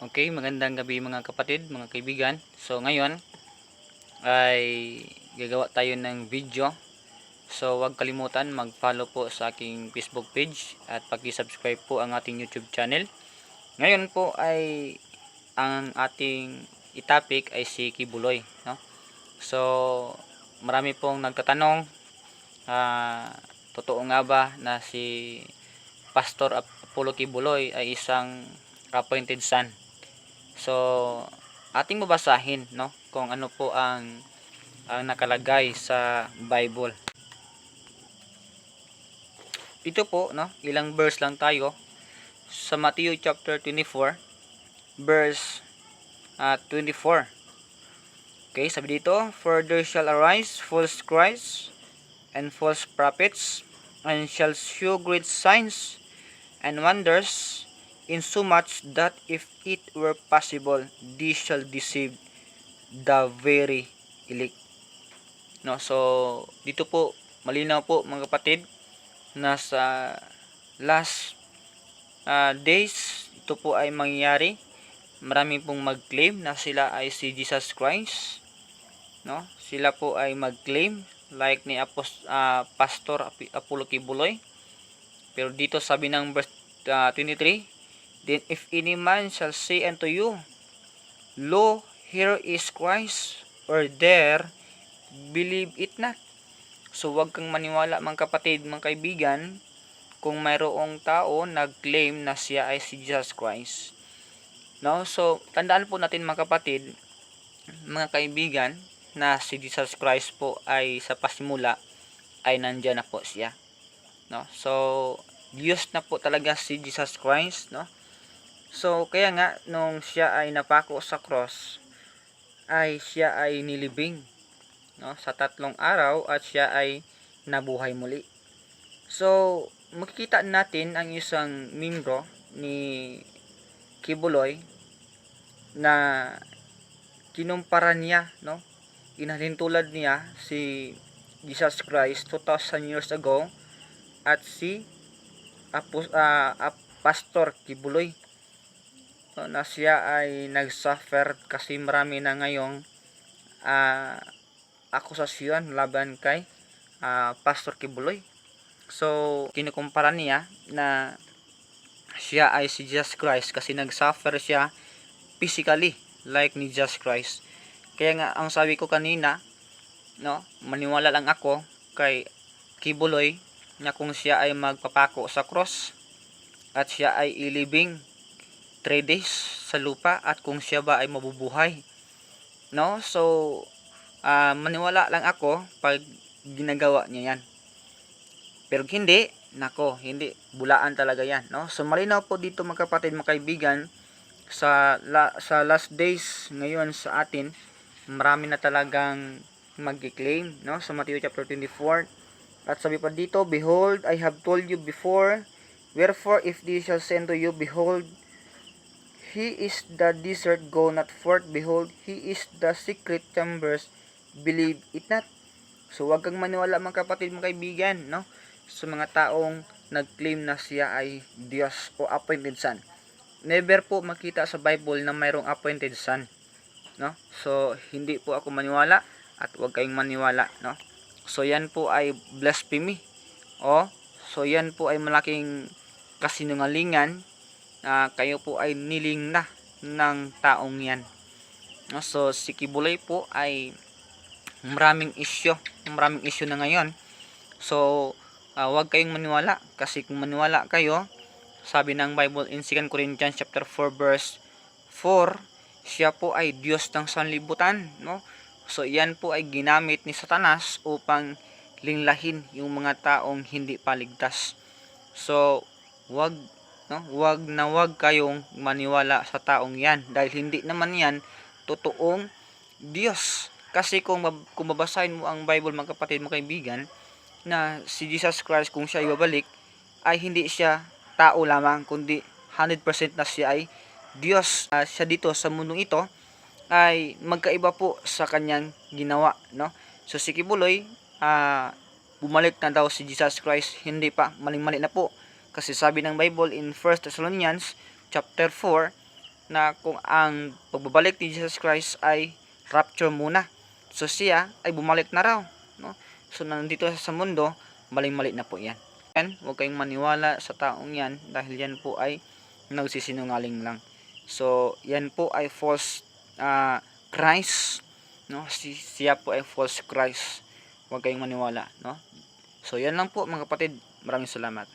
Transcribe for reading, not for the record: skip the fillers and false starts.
Okay, magandang gabi mga kapatid, mga kaibigan. So ngayon ay gagawa tayo ng video. So huwag kalimutan mag-follow po sa aking Facebook page at paki-subscribe po ang ating YouTube channel. Ngayon po ay ang ating topic ay si Kibuloy, no? So marami pong nagtatanong, totoo nga ba na si Pastor Apollo Kibuloy ay isang appointed son? So, ating babasahin, no, kung ano po ang nakalagay sa Bible. Ito po, no, ilang verse lang tayo sa Matthew chapter 24, verse 24. Okay, sabi dito, "For there shall arise false Christs and false prophets, and shall shew great signs and wonders, insomuch that if it were possible, they shall deceive the very elect." No, so dito po malinaw po mga kapatid na sa last days ito po ay mangyayari. Marami pong mag-claim na sila ay si Jesus Christ, no? Sila po ay mag-claim like ni Pastor Apollo Kibuloy. Pero dito sabi ng verse 23, "Then if any man shall say unto you, Lo, here is Christ, or there, believe it not." So wag kang maniwala mga kapatid, mga kaibigan, kung mayroong tao nag-claim na siya ay si Jesus Christ. No? So tandaan po natin mga kapatid, mga kaibigan, na si Jesus Christ po ay sa pasimula ay nandiyan na po siya. No? So Diyos na po talaga si Jesus Christ, no? So kaya nga nung siya ay napako sa cross, ay siya ay nilibing, no, sa 3 araw at siya ay nabuhay muli. So makikita natin ang isang membro ni Kibuloy na kinumpara niya, no, inhalintulad niya si Jesus Christ 2,000 years ago at si Pastor Kibuloy, no, na siya ay nagsuffer kasi marami na ngayong akusasyon laban kay Pastor Kibuloy. So kinukumpara niya na siya ay si Jesus Christ kasi nagsuffer siya physically like ni Jesus Christ. Kaya nga ang sabi ko kanina, no, maniwala lang ako kay Kibuloy na kung siya ay magpapako sa cross at siya ay ilibing 3 days sa lupa at kung siya ba ay mabubuhay, no? So maniwala lang ako pag ginagawa niya yan. Pero hindi, nako, hindi, bulaan talaga yan, no? So malinaw po dito mga kapatid, mga kaibigan, sa last days ngayon sa atin, marami na talagang mag-claim, no? Sa Matthew chapter 24, at sabi pa dito, "Behold, I have told you before, wherefore if they shall say unto you, Behold, he is the desert, go not forth, behold, he is the secret chambers, believe it not." So wag kang maniwala mga kapatid, mga kaibigan, no, sa mga taong nag-claim na siya ay Diyos o appointed son. Never po makita sa Bible na mayroong appointed son, no? So hindi po ako maniwala at wag kayong maniwala, no? So yan po ay blasphemy, so yan po ay malaking kasinungalingan. Kayo po ay niling na ng taong yan, no? So si Kibuloy po ay maraming issue na ngayon. So wag kayong maniwala kasi kung maniwala kayo, sabi ng Bible in 2 Corinthians chapter 4 verse 4, siya po ay Diyos ng sanlibutan, no? So yan po ay ginamit ni Satanas upang linglahin yung mga taong hindi paligtas. So wag kayong maniwala sa taong yan dahil hindi naman yan totoong Diyos. Kasi kung babasahin mo ang Bible mga kapatid, mga kaibigan, na si Jesus Christ kung siya ay babalik ay hindi siya tao lamang kundi 100% na siya ay Diyos. Siya dito sa mundong ito ay magkaiba po sa kanyang ginawa, no? So si Kibuloy, bumalik na daw si Jesus Christ, hindi pa, mali na po kasi sabi ng Bible in 1 Thessalonians chapter 4 na kung ang pagbabalik ni Jesus Christ ay rapture muna. So siya ay bumalik na raw, no? So nandito sa mundo, maling-mali na po 'yan. Huwag kayong maniwala sa taong 'yan dahil 'yan po ay nagsisinungaling lang. So yan po ay false Christ, no? Siya po ay false Christ. Huwag kayong maniwala, no? So yan lang po mga kapatid. Maraming salamat.